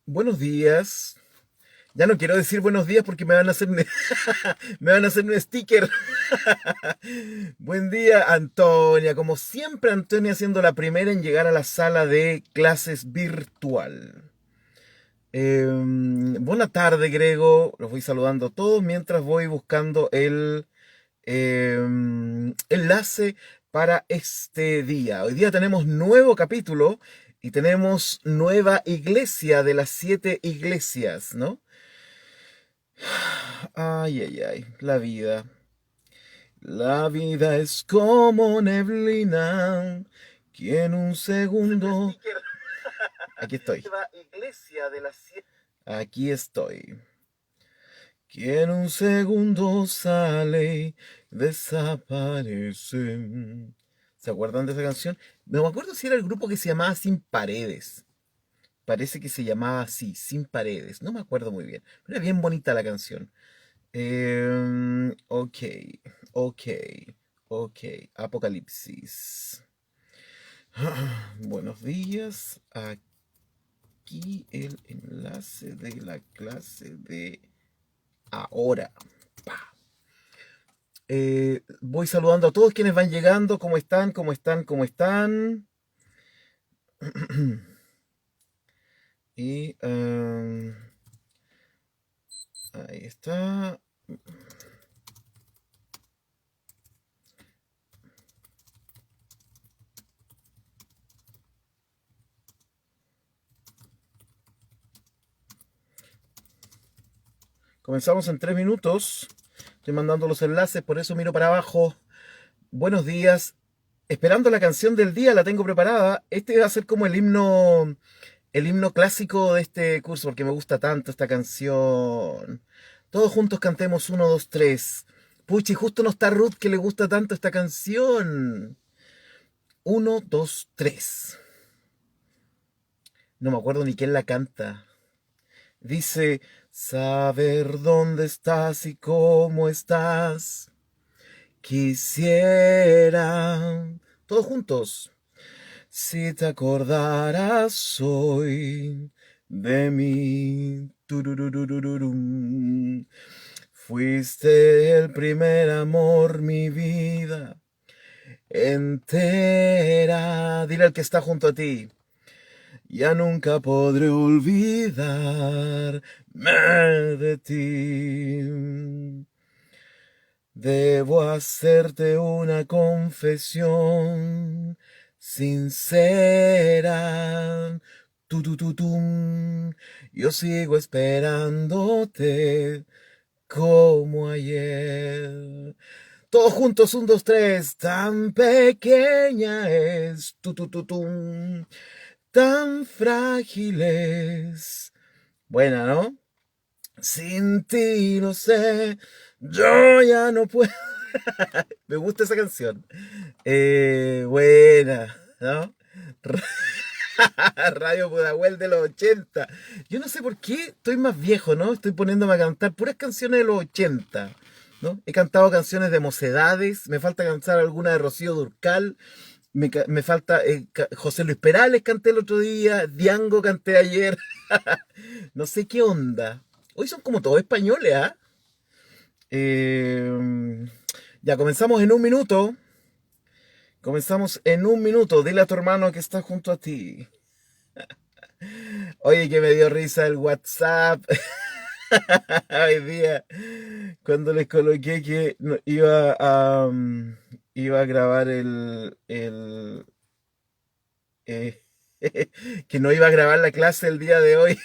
Buenos días. Ya no quiero decir buenos días porque me van a hacer me van a hacer un sticker. Buen día, Antonia. Como siempre, Antonia siendo la primera en llegar a la sala de clases virtual. Buena tarde, Grego. Los voy saludando a todos mientras voy buscando el enlace para este día. Hoy día tenemos nuevo capítulo y tenemos nueva iglesia de las 7 iglesias, ¿no? Ay, ay, ay, la vida. La vida es como neblina, que en un segundo... Aquí estoy. Nueva iglesia de las 7. Aquí estoy. Que en un segundo sale y desaparece. ¿Se acuerdan de esa canción? No me acuerdo si era el grupo que se llamaba Sin Paredes. Parece que se llamaba así, Sin Paredes. No me acuerdo muy bien. Pero era bien bonita la canción. Ok, ok, ok. Apocalipsis. Buenos días. Aquí el enlace de la clase de ahora. Pa. Voy saludando a todos quienes van llegando. ¿Cómo están? ¿Cómo están? ¿Cómo están? Y ahí está. Comenzamos en 3 minutos. Estoy mandando los enlaces, por eso miro para abajo. Buenos días. Esperando la canción del día, la tengo preparada. Este va a ser como el himno clásico de este curso, porque me gusta tanto esta canción. Todos juntos cantemos uno, 2, 3. Puchi, justo no está Ruth que le gusta tanto esta canción. Uno, 2, 3. No me acuerdo ni quién la canta. Dice, saber dónde estás y cómo estás. Quisiera. Todos juntos. Si te acordaras hoy de mí, turururururum. Fuiste el primer amor, mi vida entera. Dile al que está junto a ti. Ya nunca podré olvidarme de ti. Debo hacerte una confesión sincera. Tum. Yo sigo esperándote como ayer. Todos juntos, un, dos, tres. Tan pequeña es tum. Tan frágil es. Buena, ¿no? Sin ti, no sé. Yo ya no puedo. Me gusta esa canción. Buena, ¿no? Radio Pudahuel de los 80. Yo no sé por qué estoy más viejo, ¿no? Estoy poniéndome a cantar puras canciones de los 80, ¿no? He cantado canciones de Mocedades, me falta cantar alguna de Rocío Dúrcal, me falta José Luis Perales canté el otro día, Diango canté ayer. No sé qué onda. Hoy son como todos españoles, ¿ah? Ya comenzamos en un minuto. Comenzamos en un minuto. Dile a tu hermano que está junto a ti. Oye, que me dio risa el WhatsApp hoy día cuando les coloqué que iba a grabar eh, que no iba a grabar la clase el día de hoy.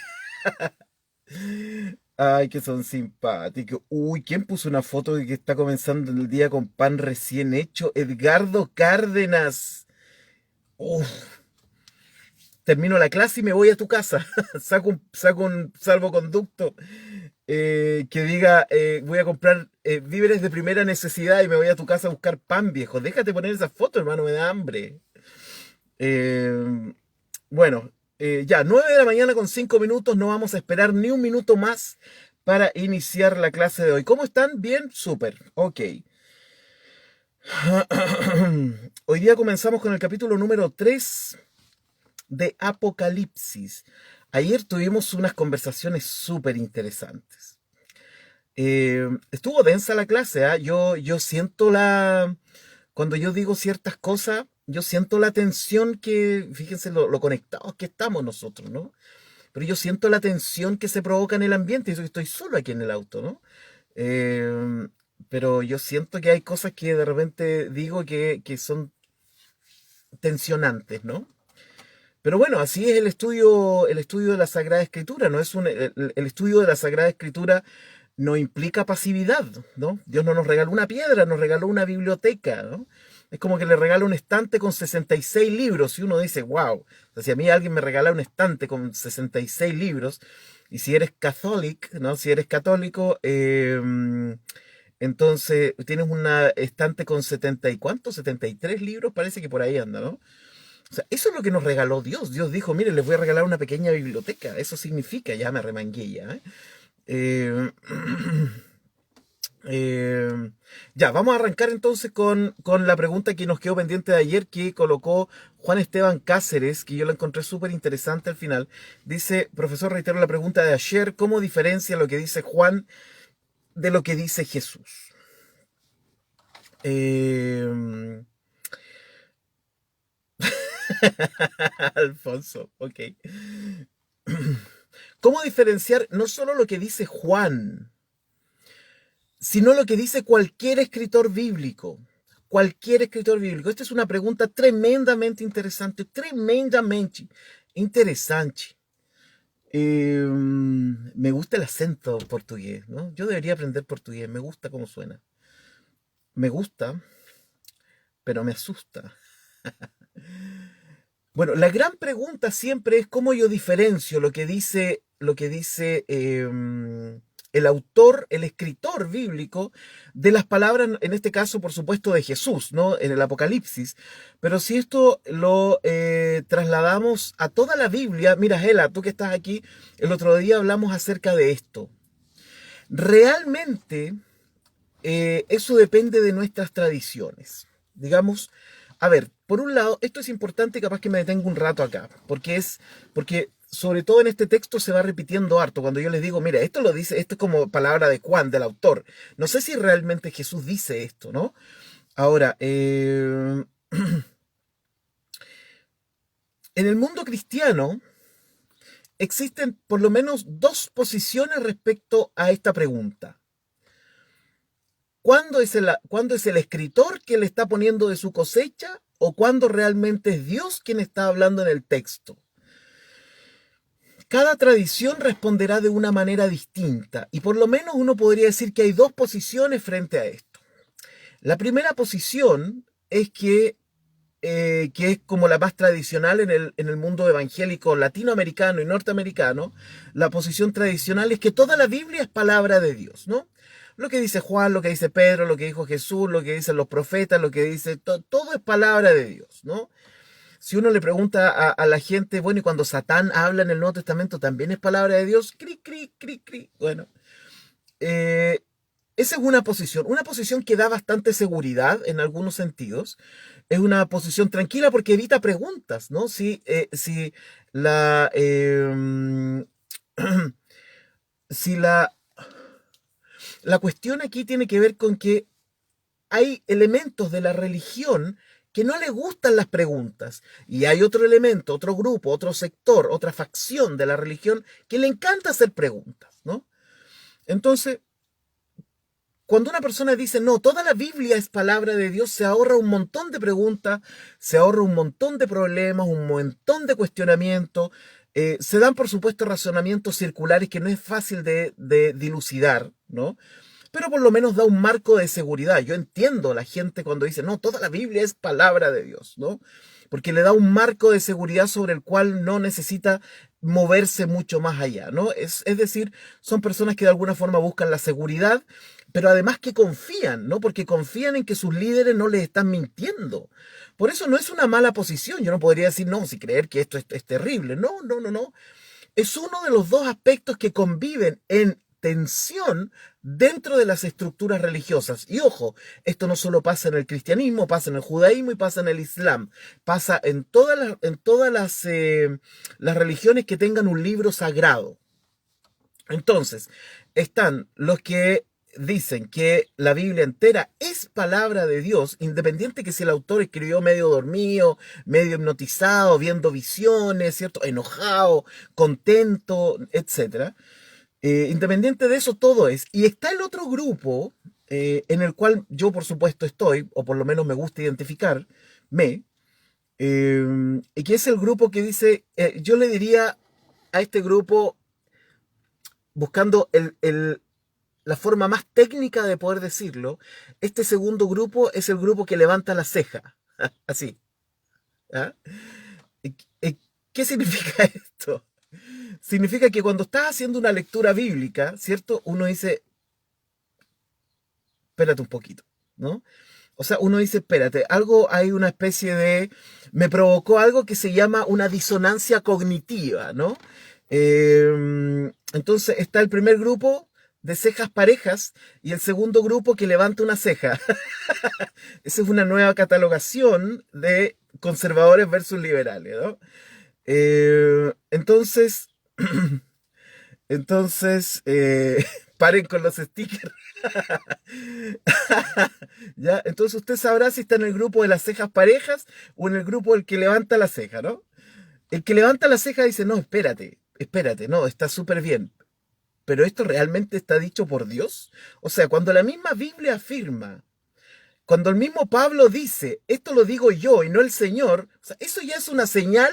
Ay, que son simpáticos. Uy, ¿quién puso una foto de que está comenzando el día con pan recién hecho? Edgardo Cárdenas. Uf, termino la clase y me voy a tu casa. Saco un salvoconducto que diga, voy a comprar víveres de primera necesidad y me voy a tu casa a buscar pan, viejo. Déjate poner esa foto, hermano, me da hambre. Eh, bueno, ya, 9 de la mañana con 5 minutos, no vamos a esperar ni un minuto más para iniciar la clase de hoy. ¿Cómo están? Bien, súper, ok. Hoy día comenzamos con el capítulo número 3 de Apocalipsis. Ayer tuvimos unas conversaciones súper interesantes. Estuvo densa la clase, ¿ah? Yo siento cuando yo digo ciertas cosas, yo siento la tensión fíjense lo conectados que estamos nosotros, ¿no? Pero yo siento la tensión que se provoca en el ambiente, y eso que estoy solo aquí en el auto, ¿no? Eh, pero yo siento que hay cosas que de repente digo que son tensionantes, ¿no? Pero bueno, así es el estudio de la Sagrada Escritura, no es el estudio de la Sagrada Escritura no implica pasividad, ¿no? Dios no nos regaló una piedra, nos regaló una biblioteca, ¿no? Es como que le regala un estante con 66 libros y uno dice, wow, o sea, si a mí alguien me regala un estante con 66 libros, y si eres católico, ¿no? Si eres católico, entonces tienes una estante con 70 y cuánto, 73 libros, parece que por ahí anda, ¿no? O sea, eso es lo que nos regaló Dios. Dios dijo, mire, les voy a regalar una pequeña biblioteca. Eso significa, ya me remangué ya, ¿eh? Eh, eh, ya, vamos a arrancar entonces con la pregunta que nos quedó pendiente de ayer, que colocó Juan Esteban Cáceres, que yo la encontré súper interesante al final. Dice, profesor, reitero la pregunta de ayer, ¿cómo diferencia lo que dice Juan de lo que dice Jesús? Eh, Alfonso, ok. ¿Cómo diferenciar no solo lo que dice Juan, sino lo que dice cualquier escritor bíblico? Cualquier escritor bíblico. Esta es una pregunta tremendamente interesante, tremendamente interesante. Me gusta el acento portugués, ¿no? Yo debería aprender portugués, me gusta cómo suena. Me gusta, pero me asusta. Bueno, la gran pregunta siempre es cómo yo diferencio lo que dice el autor, el escritor bíblico, de las palabras, en este caso, por supuesto, de Jesús, ¿no? En el Apocalipsis. Pero si esto lo trasladamos a toda la Biblia, mira, Gela, tú que estás aquí, el otro día hablamos acerca de esto. Realmente, eso depende de nuestras tradiciones. Digamos, a ver, por un lado, esto es importante y capaz que me detengo un rato acá, porque sobre todo en este texto se va repitiendo harto. Cuando yo les digo, mira, esto lo dice, esto es como palabra de Juan, del autor. No sé si realmente Jesús dice esto, ¿no? Ahora, en el mundo cristiano existen por lo menos dos posiciones respecto a esta pregunta. ¿Cuándo es el escritor que le está poniendo de su cosecha o cuándo realmente es Dios quien está hablando en el texto? Cada tradición responderá de una manera distinta y por lo menos uno podría decir que hay dos posiciones frente a esto. La primera posición es que es como la más tradicional en el mundo evangélico latinoamericano y norteamericano. La posición tradicional es que toda la Biblia es palabra de Dios, ¿no? Lo que dice Juan, lo que dice Pedro, lo que dijo Jesús, lo que dicen los profetas, lo que dice, todo es palabra de Dios, ¿no? Si uno le pregunta a la gente, bueno, y cuando Satán habla en el Nuevo Testamento, ¿también es palabra de Dios? Cri, cri, cri, cri. Bueno, eh, esa es una posición que da bastante seguridad en algunos sentidos. Es una posición tranquila porque evita preguntas, ¿no? Si la, si la cuestión aquí tiene que ver con que hay elementos de la religión que no le gustan las preguntas. Y hay otro elemento, otro grupo, otro sector, otra facción de la religión que le encanta hacer preguntas, ¿no? Entonces, cuando una persona dice, no, toda la Biblia es palabra de Dios, se ahorra un montón de preguntas, se ahorra un montón de problemas, un montón de cuestionamientos. Se dan, por supuesto, razonamientos circulares que no es fácil de dilucidar, ¿no? Pero por lo menos da un marco de seguridad. Yo entiendo a la gente cuando dice, no, toda la Biblia es palabra de Dios, ¿no? Porque le da un marco de seguridad sobre el cual no necesita moverse mucho más allá, ¿no? Es decir, son personas que de alguna forma buscan la seguridad, pero además que confían, ¿no? Porque confían en que sus líderes no les están mintiendo. Por eso no es una mala posición. Yo no podría decir, no, si creer que esto es terrible. No, no, no, no. Es uno de los dos aspectos que conviven en tensión dentro de las estructuras religiosas. Y ojo, esto no solo pasa en el cristianismo, pasa en el judaísmo y pasa en el islam. Pasa las religiones que tengan un libro sagrado. Entonces, están los que dicen que la Biblia entera es palabra de Dios, independiente que si el autor escribió medio dormido, medio hipnotizado, viendo visiones, ¿cierto? Enojado, contento, etcétera. Independiente de eso, todo es. Y está el otro grupo, en el cual yo, por supuesto, estoy, o por lo menos me gusta identificarme, y que es el grupo que dice, yo le diría a este grupo, buscando la forma más técnica de poder decirlo, este segundo grupo es el grupo que levanta la ceja, así. ¿Ah? ¿Qué significa esto? Significa que cuando estás haciendo una lectura bíblica, ¿cierto? Uno dice, espérate un poquito, ¿no? O sea, uno dice, espérate, hay una especie de, me provocó algo que se llama una disonancia cognitiva, ¿no? Entonces está el primer grupo de cejas parejas y el segundo grupo que levanta una ceja. Esa es una nueva catalogación de conservadores versus liberales, ¿no? Entonces, entonces, paren con los stickers. ¿Ya? Entonces usted sabrá si está en el grupo de las cejas parejas o en el grupo del que levanta la ceja, ¿no? El que levanta la ceja dice, no, espérate, no, está súper bien. Pero esto realmente está dicho por Dios. O sea, cuando la misma Biblia afirma, cuando el mismo Pablo dice, esto lo digo yo y no el Señor, o sea, eso ya es una señal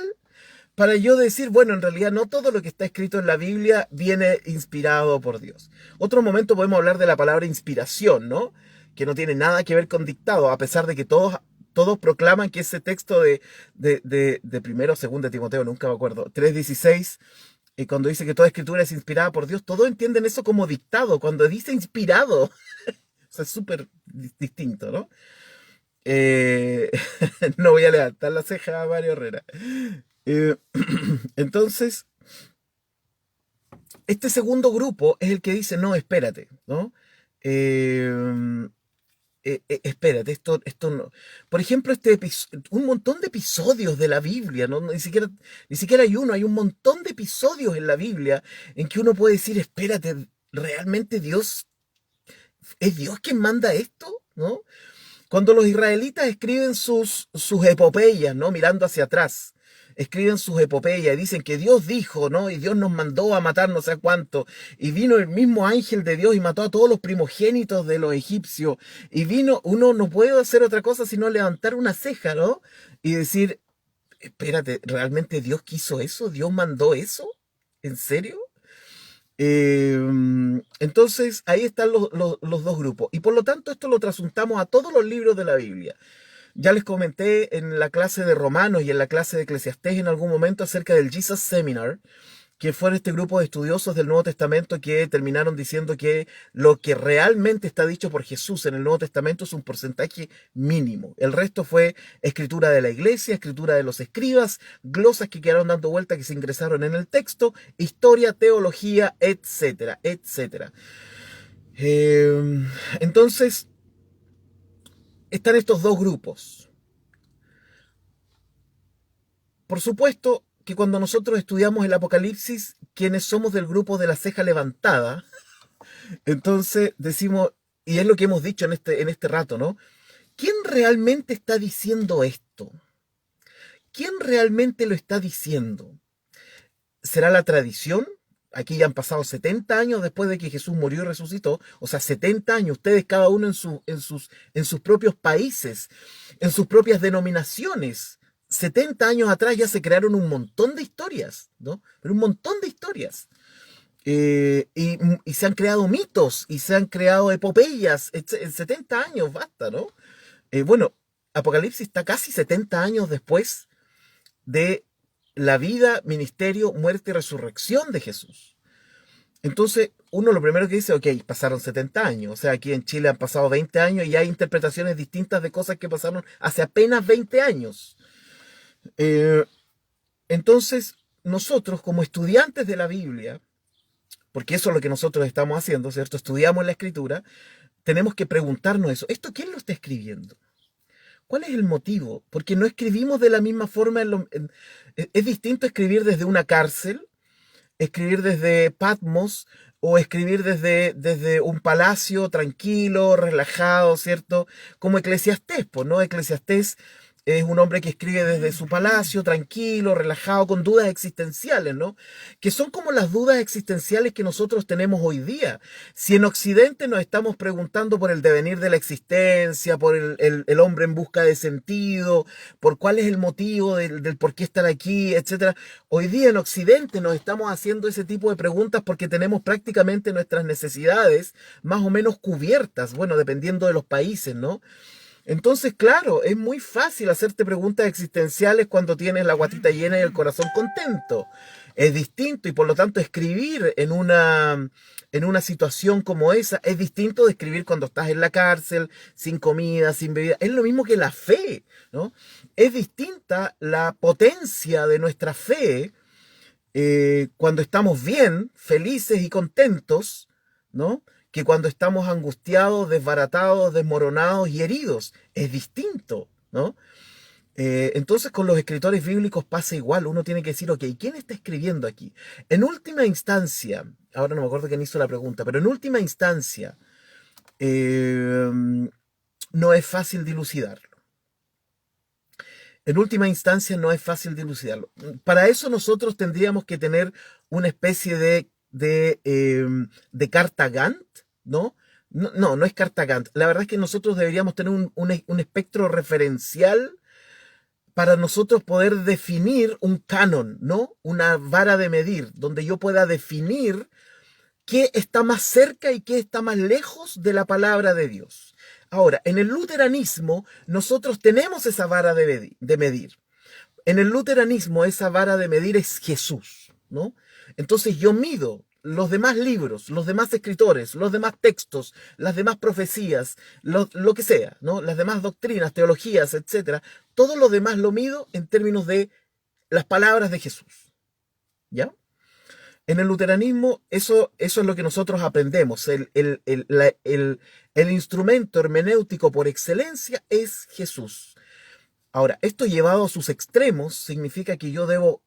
para yo decir, bueno, en realidad no todo lo que está escrito en la Biblia viene inspirado por Dios. Otro momento podemos hablar de la palabra inspiración, ¿no? Que no tiene nada que ver con dictado, a pesar de que todos proclaman que ese texto de primero o segundo de Timoteo, nunca me acuerdo, 3:16, y cuando dice que toda escritura es inspirada por Dios, todos entienden eso como dictado. Cuando dice inspirado, o sea, es súper distinto, ¿no? Eh, no voy a levantar la ceja a Mario Herrera. Eh, entonces, este segundo grupo es el que dice, no, espérate, ¿no? Eh, espérate, esto no. Por ejemplo, un montón de episodios de la Biblia, ¿no? Ni siquiera hay uno, hay un montón de episodios en la Biblia en que uno puede decir, espérate, ¿realmente es Dios quien manda esto? ¿No? Cuando los israelitas escriben sus epopeyas, ¿no? Mirando hacia atrás, escriben sus epopeyas y dicen que Dios dijo, ¿no? Y Dios nos mandó a matar no sé cuánto. Y vino el mismo ángel de Dios y mató a todos los primogénitos de los egipcios. Y uno no puede hacer otra cosa sino levantar una ceja, ¿no? Y decir, espérate, ¿realmente Dios quiso eso? ¿Dios mandó eso? ¿En serio? Entonces, ahí están los dos grupos. Y por lo tanto, esto lo trasuntamos a todos los libros de la Biblia. Ya les comenté en la clase de Romanos y en la clase de Eclesiastés en algún momento acerca del Jesus Seminar, que fue este grupo de estudiosos del Nuevo Testamento que terminaron diciendo que lo que realmente está dicho por Jesús en el Nuevo Testamento es un porcentaje mínimo. El resto fue escritura de la iglesia, escritura de los escribas, glosas que quedaron dando vuelta que se ingresaron en el texto, historia, teología, etcétera, etcétera. Entonces, están estos dos grupos. Por supuesto que cuando nosotros estudiamos el Apocalipsis, quienes somos del grupo de la ceja levantada, entonces decimos, y es lo que hemos dicho en este rato, ¿no? ¿Quién realmente está diciendo esto? ¿Quién realmente lo está diciendo? ¿Será la tradición? Aquí ya han pasado 70 años después de que Jesús murió y resucitó. O sea, 70 años, ustedes cada uno en sus propios países, en sus propias denominaciones. 70 años atrás ya se crearon un montón de historias, ¿no? Pero un montón de historias. Y se han creado mitos y se han creado epopeyas. En 70 años basta, ¿no? Bueno, Apocalipsis está casi 70 años después de la vida, ministerio, muerte y resurrección de Jesús. Entonces, uno lo primero que dice, ok, pasaron 70 años. O sea, aquí en Chile han pasado 20 años y hay interpretaciones distintas de cosas que pasaron hace apenas 20 años. Entonces, nosotros como estudiantes de la Biblia, porque eso es lo que nosotros estamos haciendo, ¿cierto? Estudiamos la escritura, tenemos que preguntarnos eso. ¿Esto quién lo está escribiendo? ¿Cuál es el motivo? Porque no escribimos de la misma forma. Es distinto escribir desde una cárcel, escribir desde Patmos o escribir desde un palacio tranquilo, relajado, ¿cierto? Como Eclesiastés, pues, ¿no? Eclesiastés es un hombre que escribe desde su palacio, tranquilo, relajado, con dudas existenciales, ¿no? Que son como las dudas existenciales que nosotros tenemos hoy día. Si en Occidente nos estamos preguntando por el devenir de la existencia, por el hombre en busca de sentido, por cuál es el motivo del por qué estar aquí, etcétera. Hoy día en Occidente nos estamos haciendo ese tipo de preguntas porque tenemos prácticamente nuestras necesidades más o menos cubiertas, bueno, dependiendo de los países, ¿no? Entonces, claro, es muy fácil hacerte preguntas existenciales cuando tienes la guatita llena y el corazón contento. Es distinto y por lo tanto escribir en una situación como esa es distinto de escribir cuando estás en la cárcel, sin comida, sin bebida. Es lo mismo que la fe, ¿no? Es distinta la potencia de nuestra fe cuando estamos bien, felices y contentos, ¿no? Que cuando estamos angustiados, desbaratados, desmoronados y heridos. Es distinto, ¿no? Entonces con los escritores bíblicos pasa igual. Uno tiene que decir, ok, ¿quién está escribiendo aquí? En última instancia, ahora no me acuerdo quién hizo la pregunta, pero en última instancia, eh, no es fácil dilucidarlo. En última instancia no es fácil dilucidarlo. Para eso nosotros tendríamos que tener una especie de carta Gantt, ¿no? No es carta Gantt. La verdad es que nosotros deberíamos tener un espectro referencial para nosotros poder definir un canon, ¿no? Una vara de medir, donde yo pueda definir qué está más cerca y qué está más lejos de la palabra de Dios. Ahora, en el luteranismo nosotros tenemos esa vara de medir. En el luteranismo esa vara de medir es Jesús, ¿no? Entonces yo mido los demás libros, los demás escritores, los demás textos, las demás profecías, lo que sea, ¿no? Las demás doctrinas, teologías, etcétera. Todo lo demás lo mido en términos de las palabras de Jesús, ¿ya? En el luteranismo eso es lo que nosotros aprendemos. El instrumento hermenéutico por excelencia es Jesús. Ahora, esto llevado a sus extremos significa que yo debo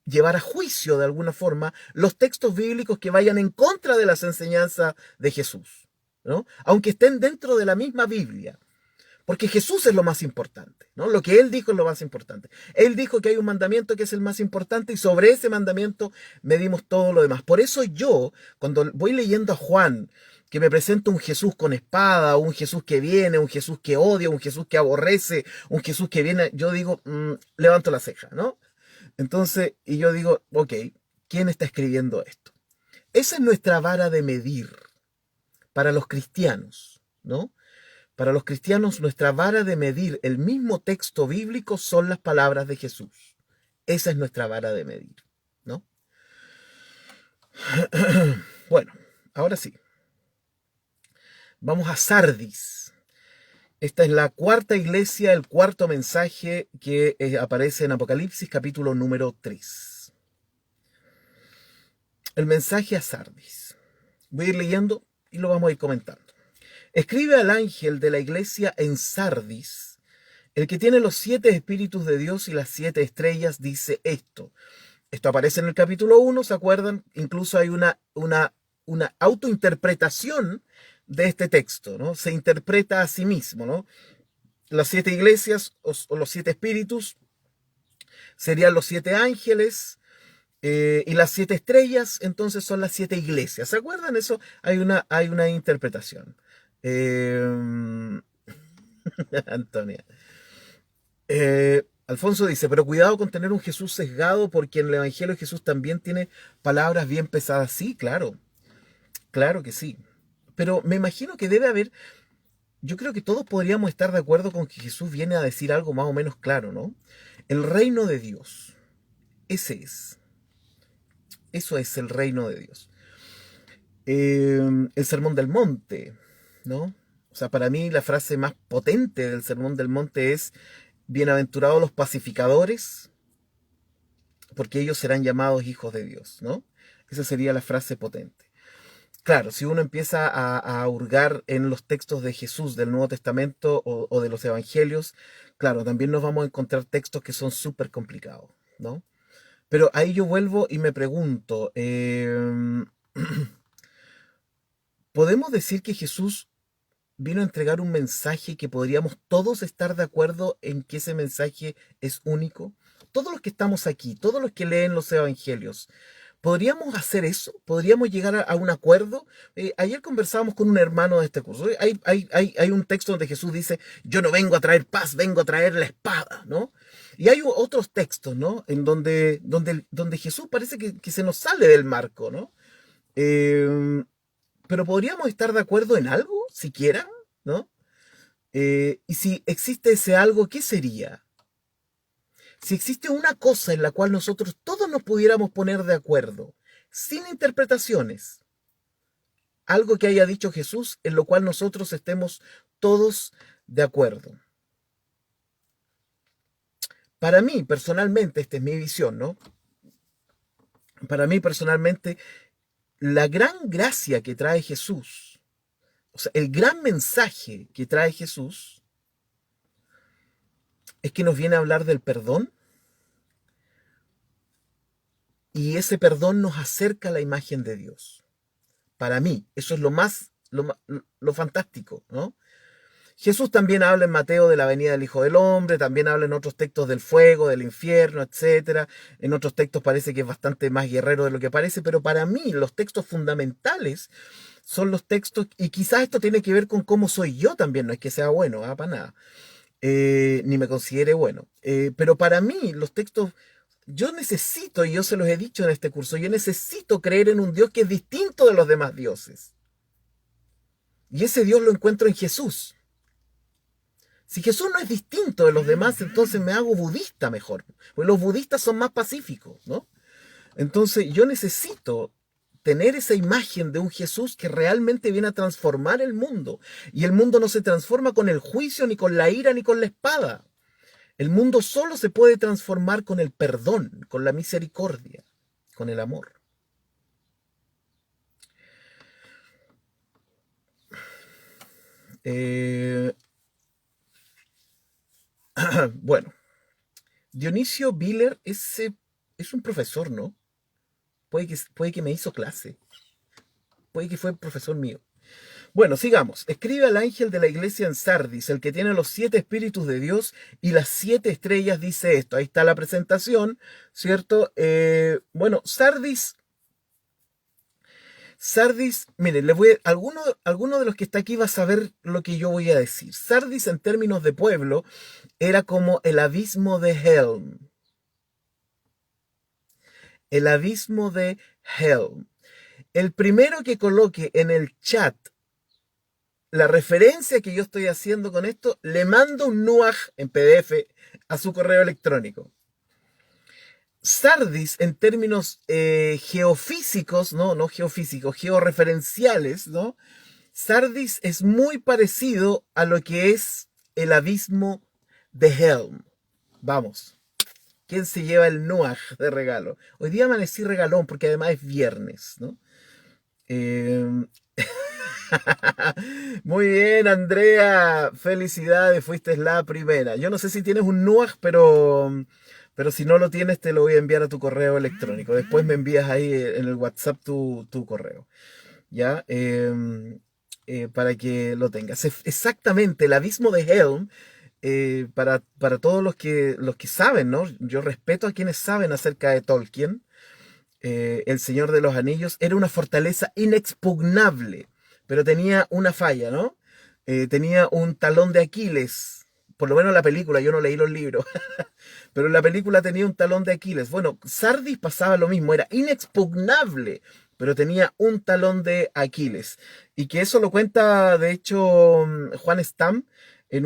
llevar a juicio de alguna forma los textos bíblicos que vayan en contra de las enseñanzas de Jesús, ¿no? Aunque estén dentro de la misma Biblia. Porque Jesús es lo más importante, ¿no? Lo que Él dijo es lo más importante. Él dijo que hay un mandamiento que es el más importante y sobre ese mandamiento medimos todo lo demás. Por eso yo, cuando voy leyendo a Juan, que me presenta un Jesús con espada, un Jesús que viene, un Jesús que odia, un Jesús que aborrece, un Jesús que viene, yo digo, levanto la ceja, ¿no? Entonces, y yo digo, ok, ¿quién está escribiendo esto? Esa es nuestra vara de medir para los cristianos, ¿no? Para los cristianos, nuestra vara de medir el mismo texto bíblico son las palabras de Jesús. Esa es nuestra vara de medir, ¿no? Bueno, ahora sí. Vamos a Sardis. Esta es la cuarta iglesia, el cuarto mensaje que aparece en Apocalipsis capítulo número 3. El mensaje a Sardis. Voy a ir leyendo y lo vamos a ir comentando. Escribe al ángel de la iglesia en Sardis, el que tiene los 7 espíritus de Dios y las 7 estrellas, dice esto. Esto aparece en el capítulo 1, ¿se acuerdan? Incluso hay una autointerpretación de este texto, ¿no? Se interpreta a sí mismo, ¿no? Las 7 iglesias o los 7 espíritus serían los 7 ángeles y las 7 estrellas, entonces son las 7 iglesias. ¿Se acuerdan? Eso hay una interpretación. Antonia. Alfonso dice, pero cuidado con tener un Jesús sesgado porque en el Evangelio Jesús también tiene palabras bien pesadas. Sí, claro, claro que sí. Pero me imagino que debe haber, yo creo que todos podríamos estar de acuerdo con que Jesús viene a decir algo más o menos claro, ¿no? El reino de Dios, ese es. Eso es el reino de Dios. El sermón del monte, ¿no? O sea, para mí la frase más potente del sermón del monte es, bienaventurados los pacificadores, porque ellos serán llamados hijos de Dios, ¿no? Esa sería la frase potente. Claro, si uno empieza a hurgar en los textos de Jesús del Nuevo Testamento o de los Evangelios, claro, también nos vamos a encontrar textos que son súper complicados, ¿no? Pero ahí yo vuelvo y me pregunto, ¿podemos decir que Jesús vino a entregar un mensaje que podríamos todos estar de acuerdo en que ese mensaje es único? Todos los que estamos aquí, todos los que leen los Evangelios, ¿podríamos hacer eso? ¿Podríamos llegar a un acuerdo? Ayer conversábamos con un hermano de este curso. Hay un texto donde Jesús dice, yo no vengo a traer paz, vengo a traer la espada, ¿no? Y hay otros textos, ¿no? En donde Jesús parece que se nos sale del marco, ¿no? Eh, pero podríamos estar de acuerdo en algo, siquiera, ¿no? Y si existe ese algo, ¿qué sería? Si existe una cosa en la cual nosotros todos nos pudiéramos poner de acuerdo, sin interpretaciones, algo que haya dicho Jesús en lo cual nosotros estemos todos de acuerdo. Para mí, personalmente, esta es mi visión, ¿no? Para mí, personalmente, la gran gracia que trae Jesús, o sea, el gran mensaje que trae Jesús, es que nos viene a hablar del perdón y ese perdón nos acerca a la imagen de Dios. Para mí, eso es lo fantástico, ¿no? Jesús también habla en Mateo de la venida del Hijo del Hombre, también habla en otros textos del fuego, del infierno, etcétera. En otros textos parece que es bastante más guerrero de lo que parece, pero para mí los textos fundamentales son los textos, y quizás esto tiene que ver con cómo soy yo también, no es que sea bueno, para nada, ni me considere bueno, pero para mí los textos, yo necesito, y yo se los he dicho en este curso, yo necesito creer en un Dios que es distinto de los demás dioses. Y ese Dios lo encuentro en Jesús. Si Jesús no es distinto de los demás, entonces me hago budista mejor. Porque los budistas son más pacíficos, ¿no? Entonces yo necesito tener esa imagen de un Jesús que realmente viene a transformar el mundo. Y el mundo no se transforma con el juicio, ni con la ira, ni con la espada. El mundo solo se puede transformar con el perdón, con la misericordia, con el amor. Bueno, Dionisio Biller es un profesor, ¿no? Puede que me hizo clase. Puede que fue profesor mío. Bueno, sigamos. Escribe al ángel de la iglesia en Sardis, el que tiene los 7 espíritus de Dios y las 7 estrellas, dice esto. Ahí está la presentación, ¿cierto? Bueno, Sardis, miren, alguno de los que está aquí va a saber lo que yo voy a decir. Sardis, en términos de pueblo, era como el abismo de Helm. El abismo de Helm. El primero que coloque en el chat la referencia que yo estoy haciendo con esto, le mando un NUAG en PDF a su correo electrónico. Sardis, en términos geofísicos, no geofísicos, georreferenciales, ¿no? Sardis es muy parecido a lo que es el abismo de Helm. Vamos. ¿Quién se lleva el NUAG de regalo? Hoy día amanecí regalón porque además es viernes, ¿no? Muy bien, Andrea. Felicidades, fuiste la primera. Yo no sé si tienes un NUAG, pero si no lo tienes, te lo voy a enviar a tu correo electrónico. Después me envías ahí en el WhatsApp tu correo. ¿Ya? Para que lo tengas. Exactamente, el abismo de Helm. Para todos los que saben, ¿no? Yo respeto a quienes saben acerca de Tolkien. El Señor de los Anillos era una fortaleza inexpugnable, pero tenía una falla, ¿no? Tenía un talón de Aquiles, por lo menos en la película, yo no leí los libros, pero en la película tenía un talón de Aquiles. Bueno, Sardis pasaba lo mismo, era inexpugnable, pero tenía un talón de Aquiles. Y que eso lo cuenta, de hecho, Juan Stam en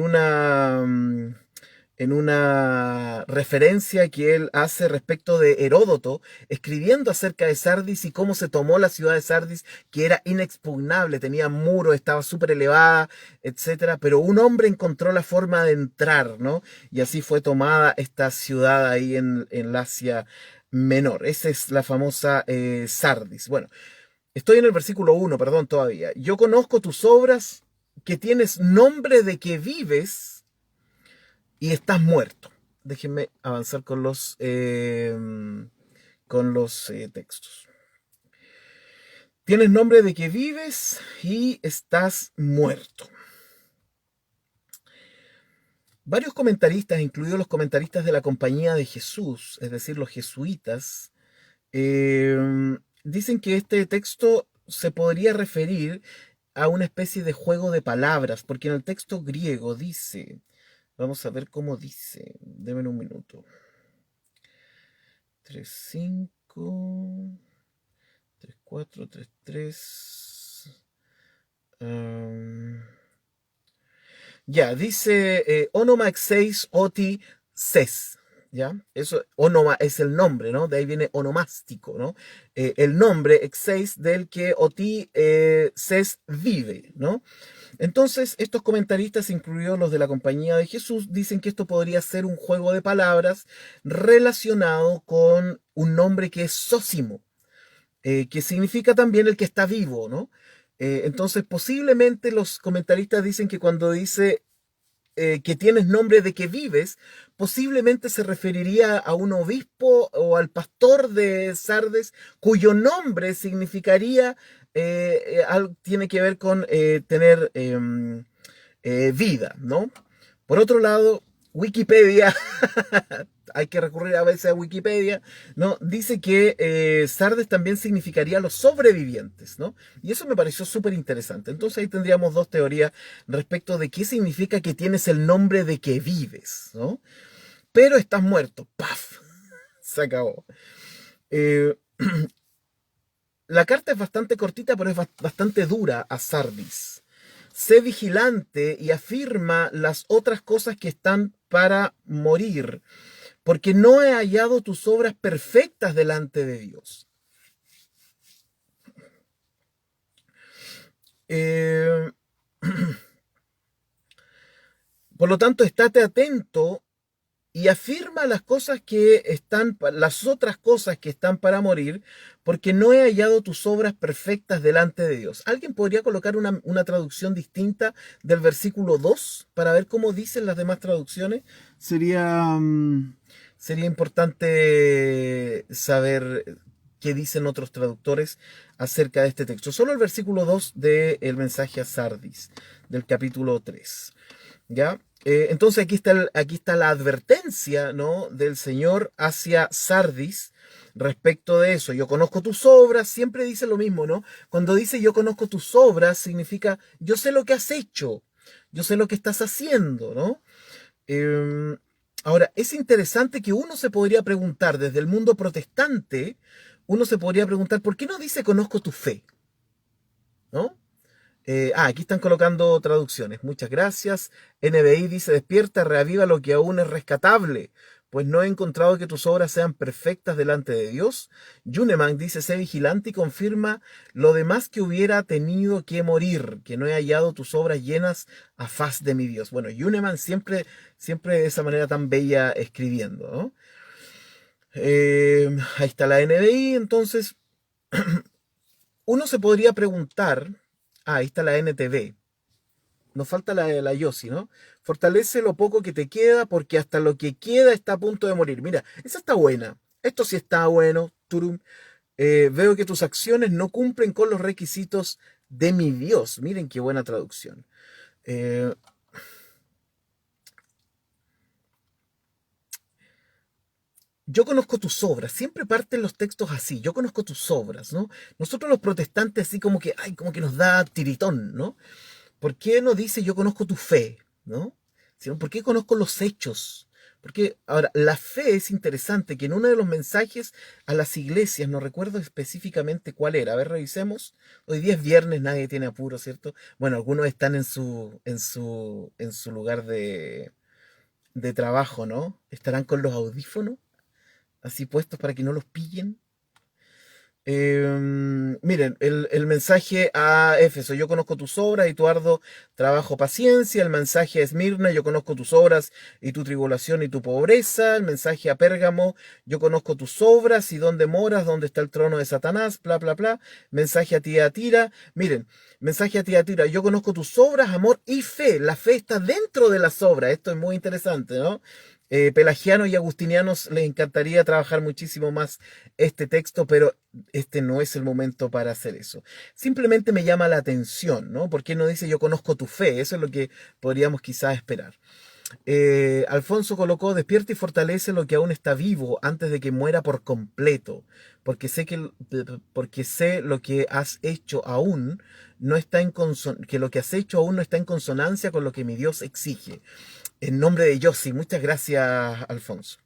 una referencia que él hace respecto de Heródoto, escribiendo acerca de Sardis y cómo se tomó la ciudad de Sardis, que era inexpugnable, tenía muros, estaba súper elevada, etcétera, pero un hombre encontró la forma de entrar, ¿no? Y así fue tomada esta ciudad ahí en Lacia menor. Esa es la famosa sardis. Bueno, estoy en el versículo 1, perdón, todavía. Yo conozco tus obras, que tienes nombre de que vives y estás muerto. Déjenme avanzar con los textos. Tienes nombre de que vives y estás muerto. Varios comentaristas, incluidos los comentaristas de la Compañía de Jesús, es decir, los jesuitas, eh, dicen que este texto se podría referir a una especie de juego de palabras, porque en el texto griego dice, vamos a ver cómo dice, denme un minuto. 3:5, 3:4, 3:3. Ya, dice onoma exeis oti ses. ¿Ya? Eso, onoma es el nombre, ¿no? De ahí viene onomástico, ¿no? El nombre exeis del que oti ses vive, ¿no? Entonces, estos comentaristas, incluidos los de la Compañía de Jesús, dicen que esto podría ser un juego de palabras relacionado con un nombre que es sósimo, que significa también el que está vivo, ¿no? Entonces, posiblemente los comentaristas dicen que cuando dice que tienes nombre de que vives, posiblemente se referiría a un obispo o al pastor de Sardes, cuyo nombre significaría, tiene que ver con tener vida, ¿no? Por otro lado, Wikipedia, hay que recurrir a veces a Wikipedia, ¿no? Dice que Sardes también significaría los sobrevivientes, ¿no? Y eso me pareció súper interesante. Entonces ahí tendríamos dos teorías respecto de qué significa que tienes el nombre de que vives, ¿no? Pero estás muerto, ¡paf! Se acabó. Eh, la carta es bastante cortita, pero es bastante dura a Sardis. Sé vigilante y afirma las otras cosas que están para morir, porque no he hallado tus obras perfectas delante de Dios. Eh, por lo tanto, estate atento y afirma las cosas que están, las otras cosas que están para morir, porque no he hallado tus obras perfectas delante de Dios. ¿Alguien podría colocar una traducción distinta del versículo 2 para ver cómo dicen las demás traducciones? Sería importante saber qué dicen otros traductores acerca de este texto. Solo el versículo 2 del mensaje a Sardis, del capítulo 3. ¿Ya? Entonces aquí está la advertencia, ¿no? Del Señor hacia Sardis respecto de eso. Yo conozco tus obras, siempre dice lo mismo, ¿no? Cuando dice yo conozco tus obras, significa yo sé lo que has hecho, yo sé lo que estás haciendo, ¿no? Eh, ahora, es interesante que uno se podría preguntar desde el mundo protestante, uno se podría preguntar, ¿por qué no dice conozco tu fe? ¿No? Aquí están colocando traducciones. Muchas gracias. NBI dice, despierta, reaviva lo que aún es rescatable, pues no he encontrado que tus obras sean perfectas delante de Dios. Yuneman dice, sé vigilante y confirma lo demás que hubiera tenido que morir, que no he hallado tus obras llenas a faz de mi Dios. Bueno, Yuneman siempre, siempre de esa manera tan bella escribiendo, ¿no? Ahí está la NBI, entonces uno se podría preguntar, ahí está la NTV. Nos falta la Yossi, ¿no? Fortalece lo poco que te queda porque hasta lo que queda está a punto de morir. Mira, esa está buena. Esto sí está bueno. Turum. Veo que tus acciones no cumplen con los requisitos de mi Dios. Miren qué buena traducción. Eh, yo conozco tus obras. Siempre parten los textos así. Yo conozco tus obras, ¿no? Nosotros los protestantes así como que, ay, como que nos da tiritón, ¿no? ¿Por qué no dice yo conozco tu fe? ¿No? Sino, ¿por qué conozco los hechos? Porque, ahora, la fe es interesante, que en uno de los mensajes a las iglesias, no recuerdo específicamente cuál era, a ver, revisemos. Hoy día es viernes, nadie tiene apuro, ¿cierto? Bueno, algunos están en su lugar de trabajo, ¿no? Estarán con los audífonos, así puestos para que no los pillen. Miren, el mensaje a Éfeso: yo conozco tus obras y tu arduo trabajo, paciencia. El mensaje a Esmirna: yo conozco tus obras y tu tribulación y tu pobreza. El mensaje a Pérgamo: yo conozco tus obras y dónde moras, dónde está el trono de Satanás, bla, bla, bla. Mensaje a Tiatira: miren, mensaje a Tiatira: yo conozco tus obras, amor y fe. La fe está dentro de las obras. Esto es muy interesante, ¿no? Pelagianos y agustinianos les encantaría trabajar muchísimo más este texto, pero este no es el momento para hacer eso. Simplemente me llama la atención, ¿no? ¿Por qué no dice yo conozco tu fe? Eso es lo que podríamos quizás esperar. Alfonso colocó: despierta y fortalece lo que aún está vivo antes de que muera por completo, porque porque sé lo que has hecho aún no está que lo que has hecho aún no está en consonancia con lo que mi Dios exige. En nombre de Yossi, muchas gracias, Alfonso.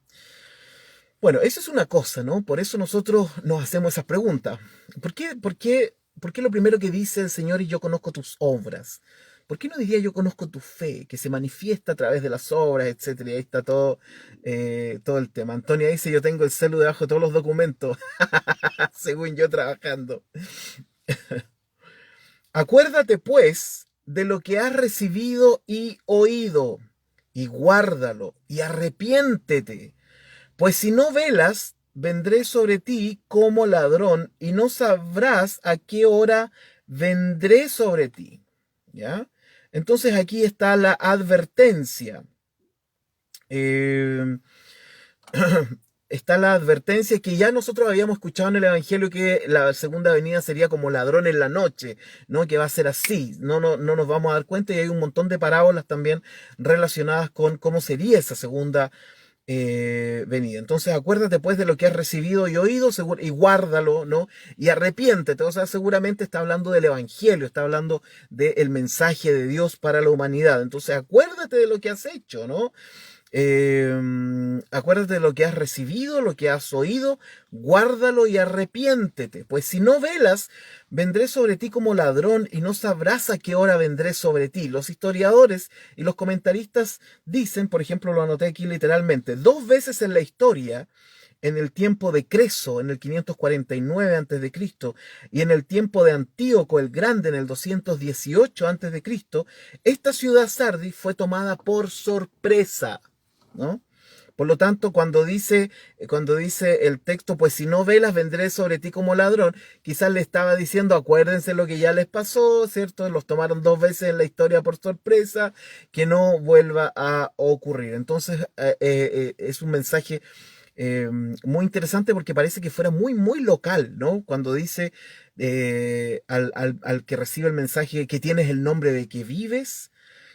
Bueno, eso es una cosa, ¿no? Por eso nosotros nos hacemos esas preguntas. ¿Por qué lo primero que dice el Señor es yo conozco tus obras? ¿Por qué no diría yo conozco tu fe, que se manifiesta a través de las obras, etcétera? Y ahí está todo el tema. Antonia dice: yo tengo el celu debajo de todos los documentos, según yo trabajando. Acuérdate pues de lo que has recibido y oído, y guárdalo, y arrepiéntete. Pues si no velas, vendré sobre ti como ladrón, y no sabrás a qué hora vendré sobre ti. ¿Ya? Entonces aquí está la advertencia. Eh, está la advertencia que ya nosotros habíamos escuchado en el Evangelio, que la segunda venida sería como ladrón en la noche, ¿no? Que va a ser así, no nos vamos a dar cuenta, y hay un montón de parábolas también relacionadas con cómo sería esa segunda venida. Entonces acuérdate pues de lo que has recibido y oído, y guárdalo, ¿no? Y arrepiéntete. O sea, seguramente está hablando del Evangelio, está hablando del mensaje de Dios para la humanidad. Entonces acuérdate de lo que has hecho, ¿no? Acuérdate de lo que has recibido, lo que has oído, guárdalo y arrepiéntete. Pues si no velas, vendré sobre ti como ladrón, y no sabrás a qué hora vendré sobre ti. Los historiadores y los comentaristas dicen, por ejemplo, lo anoté aquí literalmente, dos veces en la historia: en el tiempo de Creso, en el 549 a.C., y en el tiempo de Antíoco el Grande, en el 218 a.C., esta ciudad Sardis fue tomada por sorpresa, ¿no? Por lo tanto, cuando dice el texto: pues si no velas, vendré sobre ti como ladrón, quizás le estaba diciendo: acuérdense lo que ya les pasó, ¿cierto? Los tomaron dos veces en la historia por sorpresa, que no vuelva a ocurrir. Entonces, es un mensaje muy interesante, porque parece que fuera muy, muy local, ¿no? Cuando dice al que recibe el mensaje que tienes el nombre de que vives,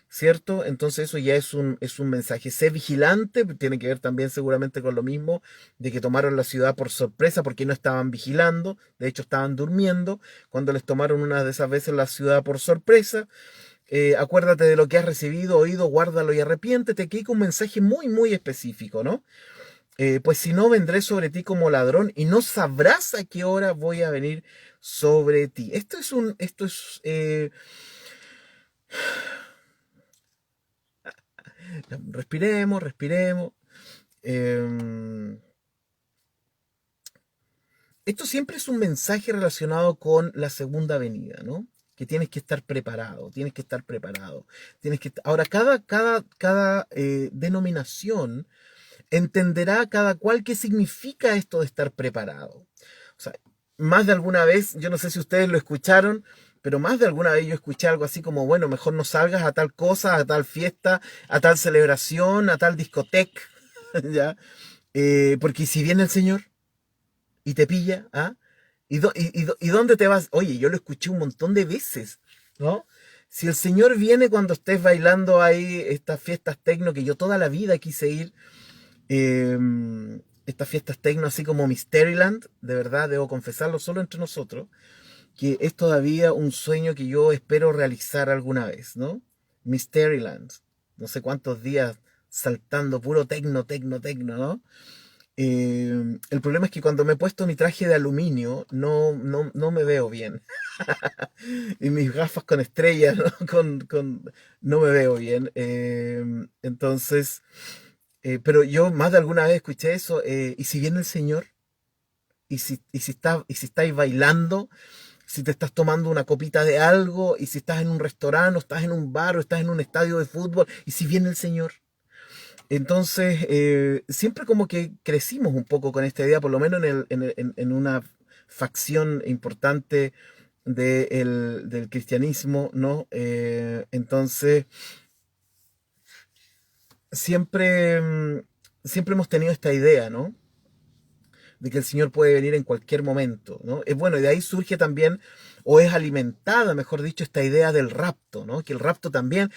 ¿cierto? Entonces eso ya es un mensaje. Sé vigilante, tiene que ver también seguramente con lo mismo, de que tomaron la ciudad por sorpresa porque no estaban vigilando, de hecho estaban durmiendo cuando les tomaron una de esas veces la ciudad por sorpresa. Acuérdate de lo que has recibido, oído, guárdalo y arrepiéntete, que hay un mensaje muy, muy específico, ¿no? Pues si no, vendré sobre ti como ladrón, y no sabrás a qué hora voy a venir sobre ti. Respiremos, respiremos. Em, Esto siempre es un mensaje relacionado con la segunda venida, ¿no? Que tienes que estar preparado, tienes que estar preparado. Ahora, cada denominación entenderá cada cual qué significa esto de estar preparado. O sea, más de alguna vez, yo no sé si ustedes lo escucharon, pero más de alguna vez yo escuché algo así como: bueno, mejor no salgas a tal cosa, a tal fiesta, a tal celebración, a tal discoteca, ¿ya? Porque si viene el Señor y te pilla, ¿ah? ¿Y dónde te vas? Oye, yo lo escuché un montón de veces, ¿no? Si el Señor viene cuando estés bailando ahí estas fiestas tecno, que yo toda la vida quise ir, eh, estas fiestas tecno así como Mysteryland, de verdad, debo confesarlo solo entre nosotros, que es todavía un sueño que yo espero realizar alguna vez, ¿no? Mysteryland, no sé cuántos días saltando puro tecno, tecno, tecno, ¿no? El problema es que cuando me he puesto mi traje de aluminio, no me veo bien. Y mis gafas con estrellas, ¿no? No me veo bien. Entonces, pero yo más de alguna vez escuché eso. ¿Y si viene el Señor? y si estáis bailando, si te estás tomando una copita de algo, y si estás en un restaurante, o estás en un bar, o estás en un estadio de fútbol, y si viene el Señor. Entonces, siempre como que crecimos un poco con esta idea, por lo menos en una facción importante del cristianismo, ¿no? Entonces, siempre, siempre hemos tenido esta idea, ¿no? De que el Señor puede venir en cualquier momento, ¿no? Es bueno, y de ahí surge también, o es alimentada, mejor dicho, esta idea del rapto, ¿no? Que el rapto también,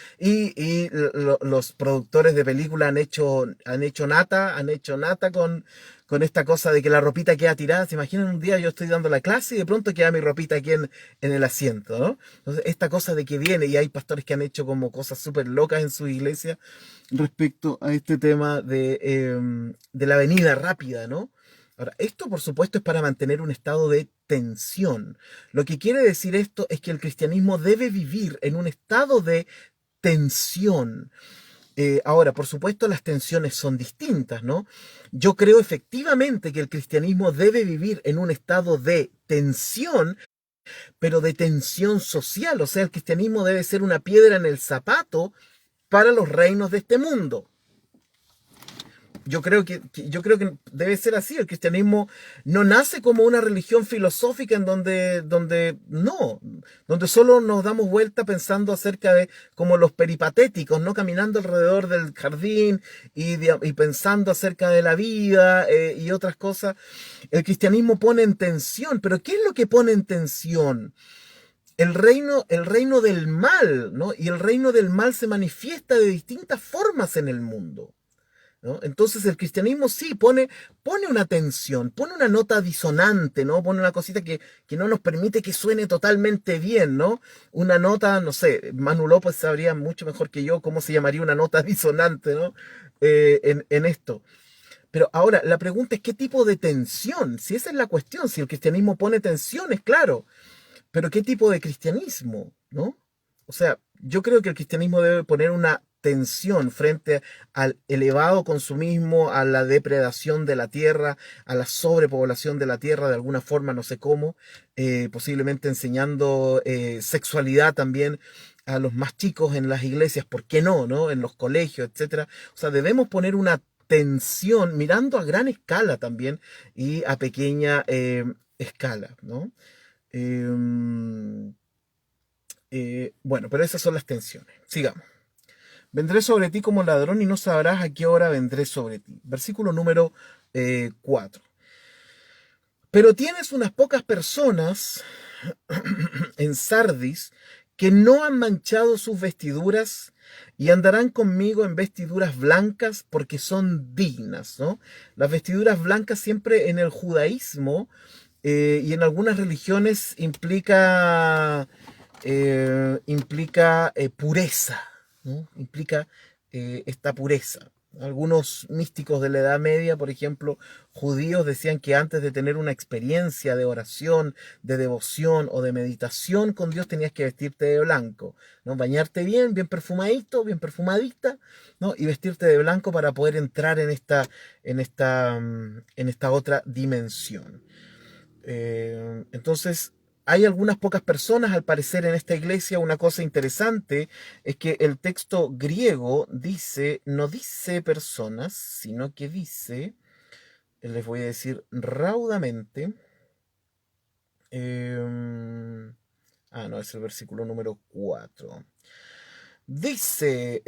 los productores de películas han hecho nata con esta cosa de que la ropita queda tirada. ¿Se imaginan un día yo estoy dando la clase y de pronto queda mi ropita aquí en el asiento, ¿no? Entonces, esta cosa de que viene, y hay pastores que han hecho como cosas súper locas en su iglesia respecto a este tema de la venida rápida, ¿no? Ahora, esto por supuesto es para mantener un estado de tensión. Lo que quiere decir esto es que el cristianismo debe vivir en un estado de tensión. Ahora, por supuesto, las tensiones son distintas, ¿no? Yo creo efectivamente que el cristianismo debe vivir en un estado de tensión, pero de tensión social. O sea, el cristianismo debe ser una piedra en el zapato para los reinos de este mundo. Yo creo que debe ser así. El cristianismo no nace como una religión filosófica en donde solo nos damos vuelta pensando acerca de como los peripatéticos, ¿no? Caminando alrededor del jardín y pensando acerca de la vida y otras cosas. El cristianismo pone en tensión, pero ¿qué es lo que pone en tensión? El reino del mal, ¿no? Y el reino del mal se manifiesta de distintas formas en el mundo, ¿no? Entonces el cristianismo sí pone una tensión, pone una nota disonante, ¿no? Pone una cosita que no nos permite que suene totalmente bien, ¿no? Una nota, no sé, Manu López sabría mucho mejor que yo cómo se llamaría una nota disonante, ¿no? En esto. Pero ahora, la pregunta es qué tipo de tensión, si esa es la cuestión, si el cristianismo pone tensiones, claro, pero ¿qué tipo de cristianismo, no? O sea, yo creo que el cristianismo debe poner una tensión frente al elevado consumismo, a la depredación de la tierra, a la sobrepoblación de la tierra de alguna forma, no sé cómo, posiblemente enseñando sexualidad también a los más chicos en las iglesias, ¿por qué no, no? En los colegios, etcétera. O sea, debemos poner una tensión mirando a gran escala también y a pequeña escala, ¿no? Em, bueno, pero esas son las tensiones. Sigamos. Vendré sobre ti como ladrón y no sabrás a qué hora vendré sobre ti. Versículo número 4. Pero tienes unas pocas personas en Sardis que no han manchado sus vestiduras y andarán conmigo en vestiduras blancas porque son dignas, ¿no? Las vestiduras blancas siempre en el judaísmo y en algunas religiones implica pureza, ¿no? Implica esta pureza. Algunos místicos de la Edad Media, por ejemplo, judíos, decían que antes de tener una experiencia de oración, de devoción o de meditación con Dios tenías que vestirte de blanco, ¿no? Bañarte bien, bien perfumadito, bien perfumadita, ¿no? Y vestirte de blanco para poder entrar en esta otra dimensión. Entonces, hay algunas pocas personas, al parecer, en esta iglesia. Una cosa interesante es que el texto griego dice, no dice personas, sino que dice, les voy a decir raudamente, no, es el versículo número 4. Dice,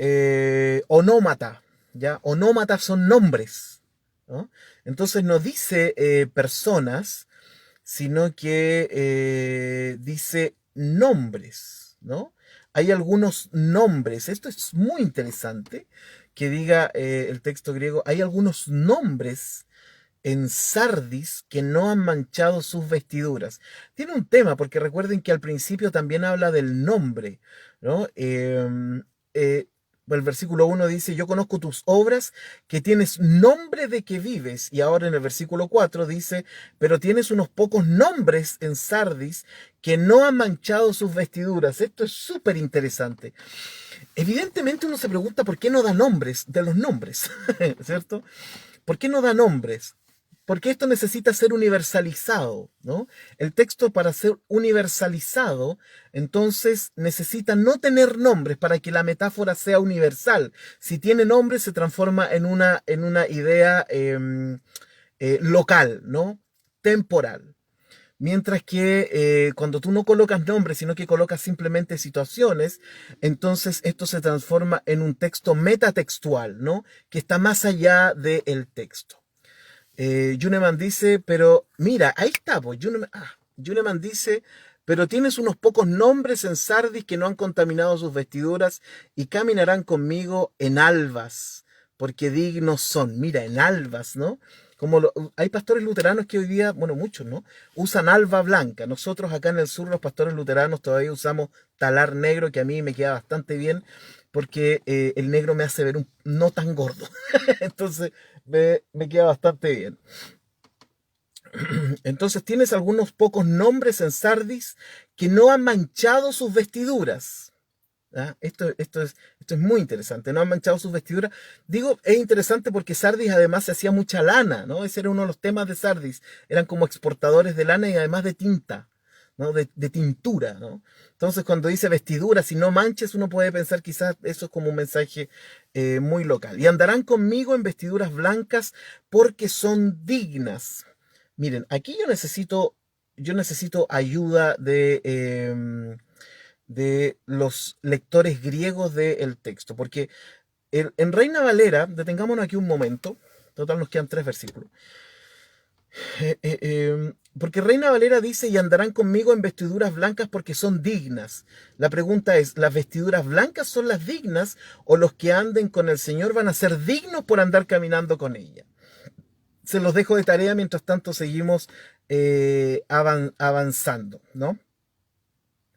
onómata, ¿ya? Onómata son nombres, ¿no? Entonces no dice personas, sino que dice nombres, ¿no? Hay algunos nombres, esto es muy interesante, que diga el texto griego, hay algunos nombres en Sardis que no han manchado sus vestiduras. Tiene un tema, porque recuerden que al principio también habla del nombre, ¿no? Eh, el versículo 1 dice, yo conozco tus obras, que tienes nombre de que vives. Y ahora en el versículo 4 dice, pero tienes unos pocos nombres en Sardis que no han manchado sus vestiduras. Esto es súper interesante. Evidentemente uno se pregunta por qué no da nombres de los nombres, ¿cierto? ¿Por qué no da nombres? Porque esto necesita ser universalizado, ¿no? El texto para ser universalizado, entonces necesita no tener nombres para que la metáfora sea universal. Si tiene nombres se transforma en una idea local, ¿no? Temporal. Mientras que cuando tú no colocas nombres, sino que colocas simplemente situaciones, entonces esto se transforma en un texto metatextual, ¿no? Que está más allá del texto. Juneman dice, pero mira, ahí está, pues, Juneman dice, pero tienes unos pocos nombres en Sardis que no han contaminado sus vestiduras y caminarán conmigo en albas, porque dignos son. Mira, en albas, ¿no? Hay pastores luteranos que hoy día, bueno, muchos, ¿no? Usan alba blanca. Nosotros acá en el sur, los pastores luteranos, todavía usamos talar negro, que a mí me queda bastante bien, porque el negro me hace ver no tan gordo. Entonces, me queda bastante bien. Entonces tienes algunos pocos nombres en Sardis que no han manchado sus vestiduras. ¿Ah? Esto es muy interesante, no han manchado sus vestiduras. Digo, es interesante porque Sardis además se hacía mucha lana, ¿no? Ese era uno de los temas de Sardis. Eran como exportadores de lana y además de tinta, ¿no? De tintura, ¿no? Entonces cuando dice vestiduras y no manches, uno puede pensar quizás eso es como un mensaje muy local. Y andarán conmigo en vestiduras blancas porque son dignas. Miren, aquí yo necesito ayuda de los lectores griegos del texto, porque en Reina Valera, detengámonos aquí un momento, total nos quedan 3 versículos, porque Reina Valera dice, y andarán conmigo en vestiduras blancas porque son dignas. La pregunta es, ¿las vestiduras blancas son las dignas o los que anden con el Señor van a ser dignos por andar caminando con ella? Se los dejo de tarea, mientras tanto seguimos avanzando, ¿no?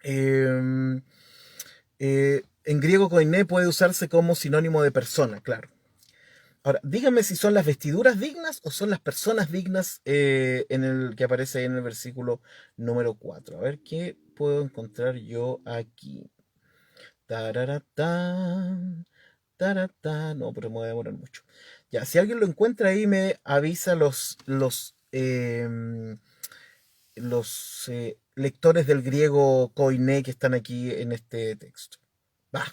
En griego koiné puede usarse como sinónimo de persona, claro. Ahora, díganme si son las vestiduras dignas o son las personas dignas en el que aparece ahí en el versículo número 4. A ver qué puedo encontrar yo aquí. Tararatán, taratán. No, pero me voy a demorar mucho. Ya, si alguien lo encuentra ahí, me avisa los lectores del griego koiné que están aquí en este texto. Va,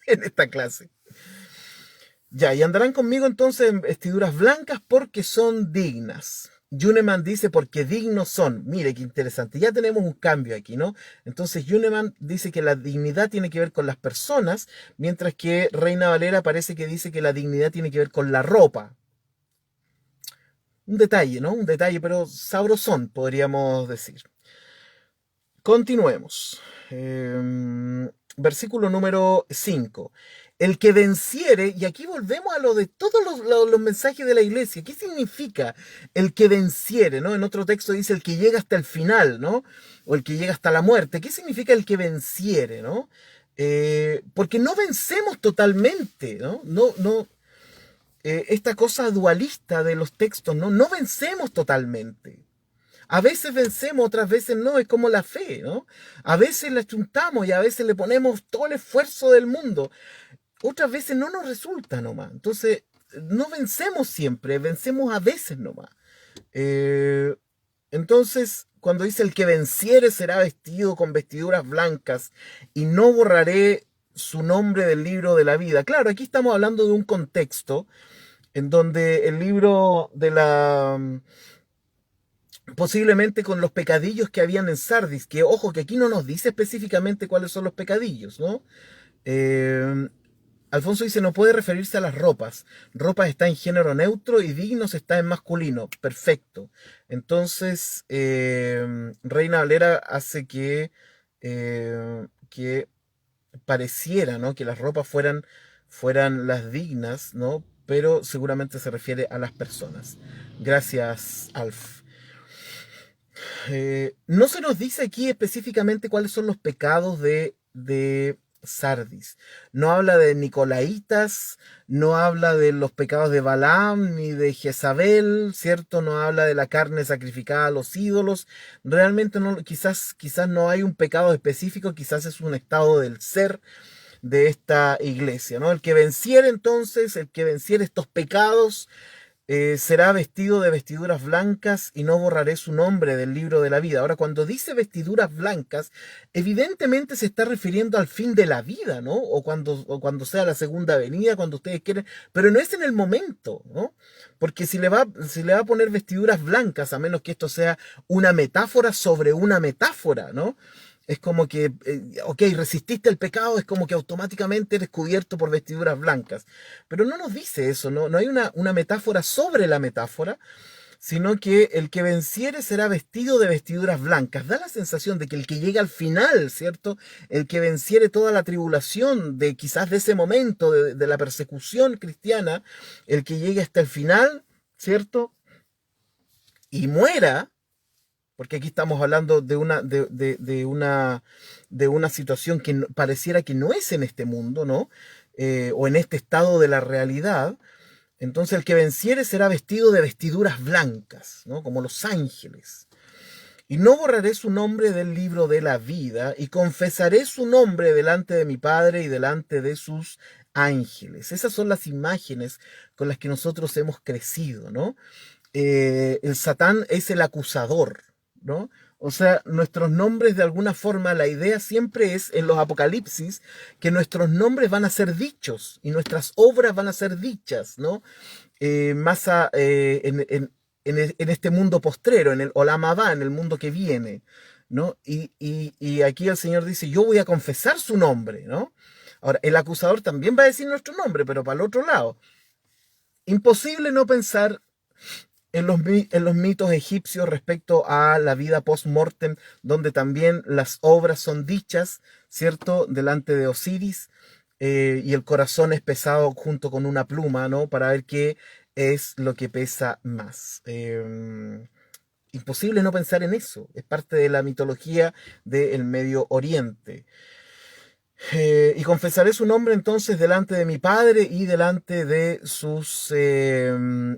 en esta clase. Ya, y andarán conmigo entonces en vestiduras blancas porque son dignas. Juneman dice porque dignos son. Mire qué interesante. Ya tenemos un cambio aquí, ¿no? Entonces Juneman dice que la dignidad tiene que ver con las personas, mientras que Reina Valera parece que dice que la dignidad tiene que ver con la ropa. Un detalle, ¿no? Un detalle, pero sabrosón, podríamos decir. Continuemos. Versículo número 5. El que venciere, y aquí volvemos a lo de todos los mensajes de la iglesia. ¿Qué significa el que venciere? ¿No? En otro texto dice el que llega hasta el final, ¿no? O el que llega hasta la muerte. ¿Qué significa el que venciere? ¿No? Porque no vencemos totalmente, ¿no? Esta cosa dualista de los textos, ¿no? No vencemos totalmente. A veces vencemos, otras veces no, es como la fe, ¿no? A veces la chuntamos y a veces le ponemos todo el esfuerzo del mundo. Otras veces no nos resulta nomás. Entonces, no vencemos siempre, vencemos a veces nomás. Eh, entonces, cuando dice el que venciere será vestido con vestiduras blancas y no borraré su nombre del libro de la vida. Claro, aquí estamos hablando de un contexto en donde el libro de la posiblemente con los pecadillos que habían en Sardis, que ojo, que aquí no nos dice específicamente cuáles son los pecadillos, ¿no? Eh, Alfonso dice, no puede referirse a las ropas. Ropas está en género neutro y dignos está en masculino. Perfecto. Entonces, Reina Valera hace que pareciera, ¿no? Que las ropas fueran las dignas, ¿no? Pero seguramente se refiere a las personas. Gracias, Alf. No se nos dice aquí específicamente cuáles son los pecados de Sardis. No habla de Nicolaitas, no habla de los pecados de Balaam ni de Jezabel, ¿cierto? No habla de la carne sacrificada a los ídolos. Realmente no, quizás no hay un pecado específico, quizás es un estado del ser de esta iglesia, ¿no? El que venciere entonces, el que venciere estos pecados, será vestido de vestiduras blancas y no borraré su nombre del libro de la vida. Ahora, cuando dice vestiduras blancas, evidentemente se está refiriendo al fin de la vida, ¿no? O cuando sea la segunda venida, cuando ustedes quieren, pero no es en el momento, ¿no? Porque si le va a poner vestiduras blancas, a menos que esto sea una metáfora sobre una metáfora, ¿no? Es como que, ok, resististe el pecado, es como que automáticamente eres cubierto por vestiduras blancas. Pero no nos dice eso, no, no hay una metáfora sobre la metáfora, sino que el que venciere será vestido de vestiduras blancas. Da la sensación de que el que llega al final, ¿cierto? El que venciere toda la tribulación de quizás de ese momento, de la persecución cristiana, el que llegue hasta el final, ¿cierto? Y muera, porque aquí estamos hablando de una situación que pareciera que no es en este mundo, ¿no? O en este estado de la realidad. Entonces el que venciere será vestido de vestiduras blancas, ¿no? Como los ángeles. Y no borraré su nombre del libro de la vida, y confesaré su nombre delante de mi Padre y delante de sus ángeles. Esas son las imágenes con las que nosotros hemos crecido, ¿no? El Satán es el acusador, ¿no? O sea, nuestros nombres de alguna forma, la idea siempre es en los apocalipsis que nuestros nombres van a ser dichos y nuestras obras van a ser dichas, ¿no? En este mundo postrero, en el Olam Abba, en el mundo que viene, ¿no? Y aquí el Señor dice, yo voy a confesar su nombre, ¿no? Ahora, el acusador también va a decir nuestro nombre, pero para el otro lado. Imposible no pensar en los mitos egipcios respecto a la vida post-mortem, donde también las obras son dichas, ¿cierto? Delante de Osiris, y el corazón es pesado junto con una pluma, ¿no? Para ver qué es lo que pesa más. Imposible no pensar en eso, es parte de la mitología del Medio Oriente. Y confesaré su nombre entonces delante de mi Padre y delante de sus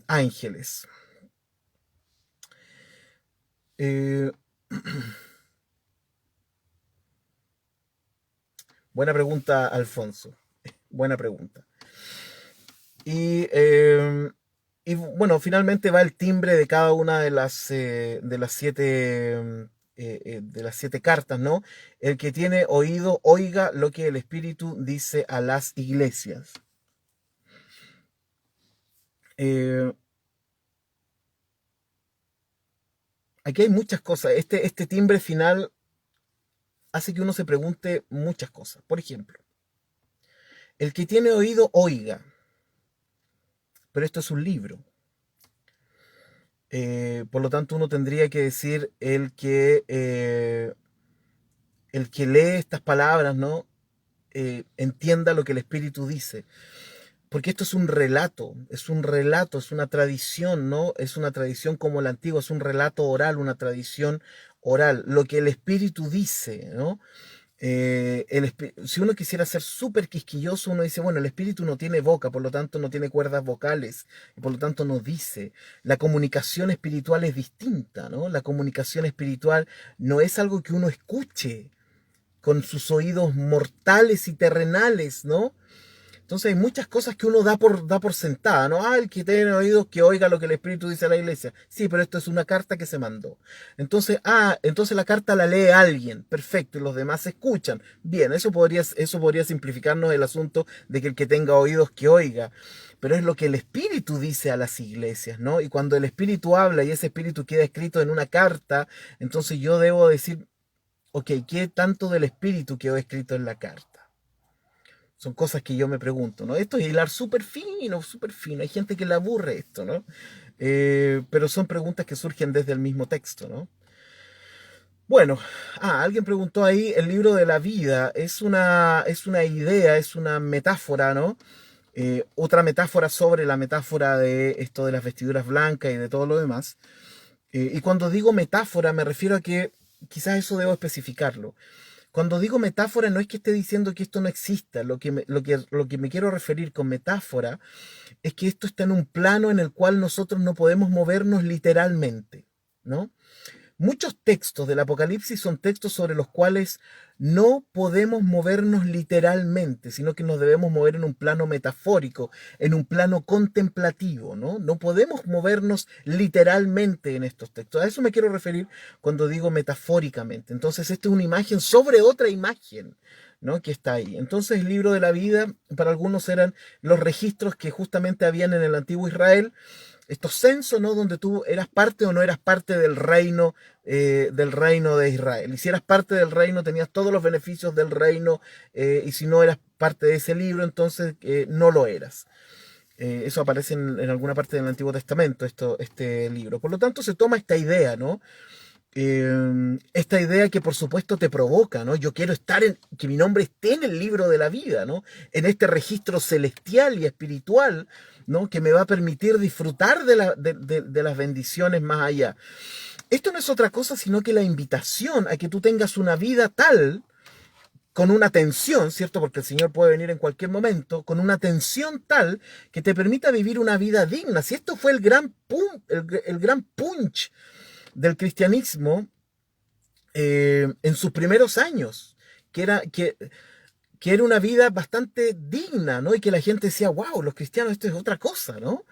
ángeles. Eh, Buena pregunta, Alfonso. Buena pregunta. Y, bueno, finalmente va el timbre de cada una de las siete cartas, ¿no? El que tiene oído, oiga lo que el Espíritu dice a las iglesias. Eh, Aquí hay muchas cosas. Este timbre final hace que uno se pregunte muchas cosas. Por ejemplo, el que tiene oído, oiga. Pero esto es un libro. Por lo tanto, uno tendría que decir el que lee estas palabras, ¿no? Entienda lo que el Espíritu dice. Porque esto es una tradición, ¿no? Es una tradición como la antigua, es un relato oral, una tradición oral. Lo que el Espíritu dice, ¿no? Si uno quisiera ser súper quisquilloso, uno dice, bueno, el espíritu no tiene boca, por lo tanto no tiene cuerdas vocales, y por lo tanto no dice. La comunicación espiritual es distinta, ¿no? La comunicación espiritual no es algo que uno escuche con sus oídos mortales y terrenales, ¿no? Entonces hay muchas cosas que uno da por sentada, ¿no? El que tiene oídos que oiga lo que el Espíritu dice a la iglesia. Sí, pero esto es una carta que se mandó. Entonces la carta la lee alguien, perfecto, y los demás escuchan. Bien, eso podría simplificarnos el asunto de que el que tenga oídos que oiga. Pero es lo que el Espíritu dice a las iglesias, ¿no? Y cuando el Espíritu habla y ese Espíritu queda escrito en una carta, entonces yo debo decir, ok, ¿qué tanto del Espíritu quedó escrito en la carta? Son cosas que yo me pregunto, ¿no? Esto es hilar súper fino, súper fino. Hay gente que le aburre esto, ¿no? Pero son preguntas que surgen desde el mismo texto, ¿no? Bueno, alguien preguntó ahí, el libro de la vida es una idea, es una metáfora, ¿no? Otra metáfora sobre la metáfora de esto de las vestiduras blancas y de todo lo demás. Y cuando digo metáfora me refiero a que quizás eso debo especificarlo. Cuando digo metáfora no es que esté diciendo que esto no exista, lo que me quiero referir con metáfora es que esto está en un plano en el cual nosotros no podemos movernos literalmente, ¿no? muchos textos del Apocalipsis son textos sobre los cuales no podemos movernos literalmente, sino que nos debemos mover en un plano metafórico, en un plano contemplativo, ¿no? No podemos movernos literalmente en estos textos. A eso me quiero referir cuando digo metafóricamente. Entonces, esta es una imagen sobre otra imagen, ¿no? Que está ahí. Entonces, el libro de la vida, para algunos eran los registros que justamente habían en el antiguo Israel, estos censos, ¿no? Donde tú eras parte o no eras parte del reino de Israel. Y si eras parte del reino, tenías todos los beneficios del reino, y si no eras parte de ese libro, entonces no lo eras. Eso aparece en alguna parte del Antiguo Testamento, este libro. Por lo tanto, se toma esta idea, ¿no? Esta idea que por supuesto te provoca, ¿no? Yo quiero que mi nombre esté en el libro de la vida, ¿no? En este registro celestial y espiritual, ¿no? Que me va a permitir disfrutar de las bendiciones más allá. Esto no es otra cosa sino que la invitación a que tú tengas una vida tal, con una tensión, ¿cierto? Porque el Señor puede venir en cualquier momento, con una tensión tal que te permita vivir una vida digna. Si esto fue el gran punch del cristianismo en sus primeros años, que era una vida bastante digna, ¿no? Y que la gente decía, wow, los cristianos, esto es otra cosa, ¿no?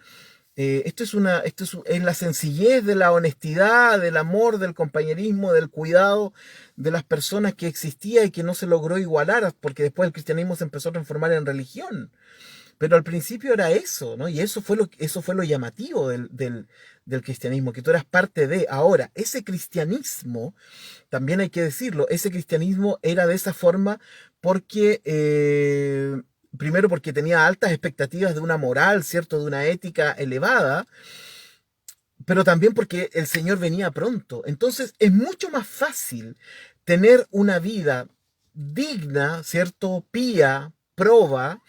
Es la sencillez de la honestidad, del amor, del compañerismo, del cuidado de las personas que existía y que no se logró igualar, porque después el cristianismo se empezó a transformar en religión. Pero al principio era eso, ¿no? Y eso fue lo llamativo del cristianismo, que tú eras parte de. Ahora, ese cristianismo, también hay que decirlo, ese cristianismo era de esa forma porque, primero porque tenía altas expectativas de una moral, ¿cierto? De una ética elevada, pero también porque el Señor venía pronto. Entonces, es mucho más fácil tener una vida digna, ¿cierto? Pía, proba,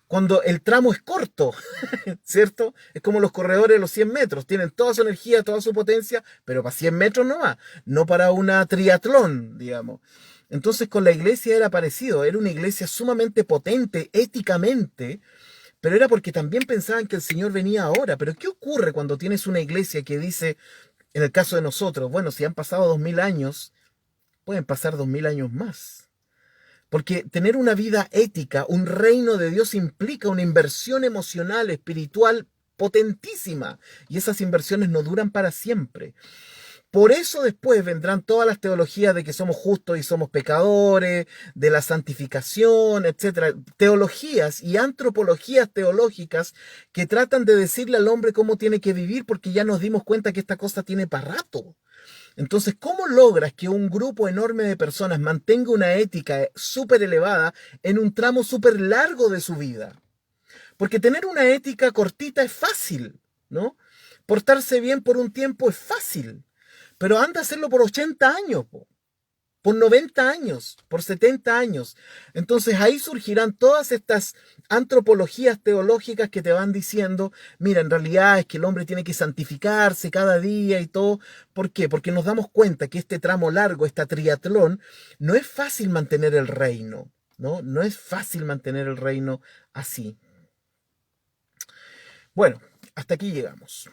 cuando el tramo es corto, ¿cierto? Es como los corredores de los 100 metros, tienen toda su energía, toda su potencia, pero para 100 metros no va, no para una triatlón, digamos. Entonces con la iglesia era parecido, era una iglesia sumamente potente éticamente, pero era porque también pensaban que el Señor venía ahora. Pero ¿qué ocurre cuando tienes una iglesia que dice, en el caso de nosotros, bueno, si han pasado 2000 años, pueden pasar 2000 años más? Porque tener una vida ética, un reino de Dios implica una inversión emocional, espiritual potentísima. Y esas inversiones no duran para siempre. Por eso después vendrán todas las teologías de que somos justos y somos pecadores, de la santificación, etcétera. Teologías y antropologías teológicas que tratan de decirle al hombre cómo tiene que vivir porque ya nos dimos cuenta que esta cosa tiene para rato. Entonces, ¿cómo logras que un grupo enorme de personas mantenga una ética súper elevada en un tramo súper largo de su vida? Porque tener una ética cortita es fácil, ¿no? Portarse bien por un tiempo es fácil, pero anda a hacerlo por 80 años, po, por 90 años, por 70 años. Entonces ahí surgirán todas estas antropologías teológicas que te van diciendo, mira, en realidad es que el hombre tiene que santificarse cada día y todo. ¿Por qué? Porque nos damos cuenta que este tramo largo, esta triatlón, no es fácil mantener el reino, ¿no? No es fácil mantener el reino así. Bueno, hasta aquí llegamos.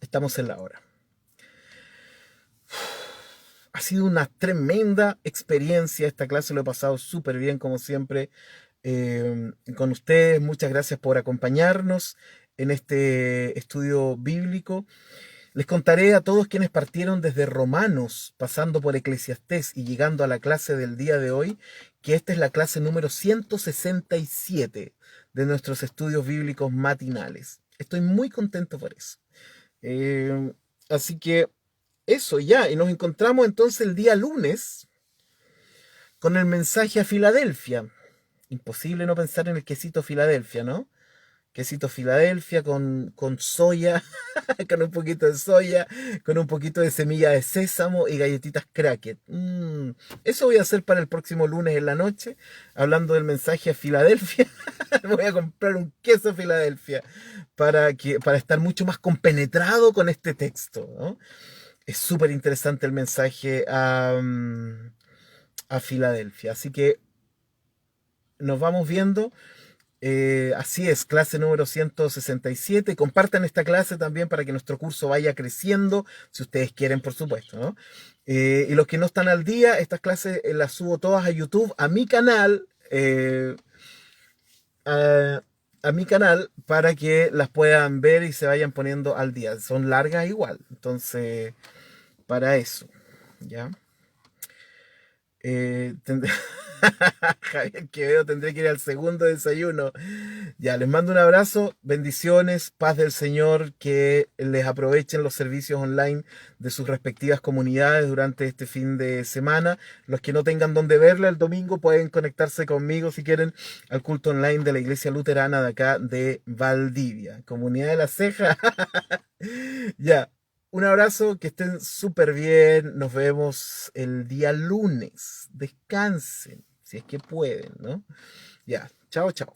Estamos en la hora. Ha sido una tremenda experiencia. Esta clase lo he pasado súper bien, como siempre, con ustedes. Muchas gracias por acompañarnos en este estudio bíblico. Les contaré a todos quienes partieron desde Romanos, pasando por Eclesiastés y llegando a la clase del día de hoy, que esta es la clase número 167 de nuestros estudios bíblicos matinales. Estoy muy contento por eso. Así que eso ya, y nos encontramos entonces el día lunes con el mensaje a Filadelfia. Imposible no pensar en el quesito Filadelfia, ¿no? Quesito Filadelfia con soya, con un poquito de soya, con un poquito de semilla de sésamo y galletitas cracker. Eso voy a hacer para el próximo lunes en la noche, hablando del mensaje a Filadelfia. Voy a comprar un queso Filadelfia para estar mucho más compenetrado con este texto, ¿no? Es súper interesante el mensaje a Filadelfia. Así que nos vamos viendo. Así es, clase número 167. Compartan esta clase también para que nuestro curso vaya creciendo, si ustedes quieren, por supuesto, ¿no? Y los que no están al día, estas clases las subo todas a YouTube, a mi canal, a, a mi canal, para que las puedan ver y se vayan poniendo al día. Son largas igual, entonces, para eso, ¿ya? Tend- Javier Quevedo, tendré que ir al segundo desayuno. Ya, les mando un abrazo, bendiciones, paz del Señor, que les aprovechen los servicios online de sus respectivas comunidades durante este fin de semana. Los que no tengan dónde verla el domingo pueden conectarse conmigo si quieren al culto online de la Iglesia Luterana de acá de Valdivia. Comunidad de la Ceja. Ya, un abrazo, que estén súper bien. Nos vemos el día lunes. Descansen, si es que pueden, ¿no? Ya, chao, chao.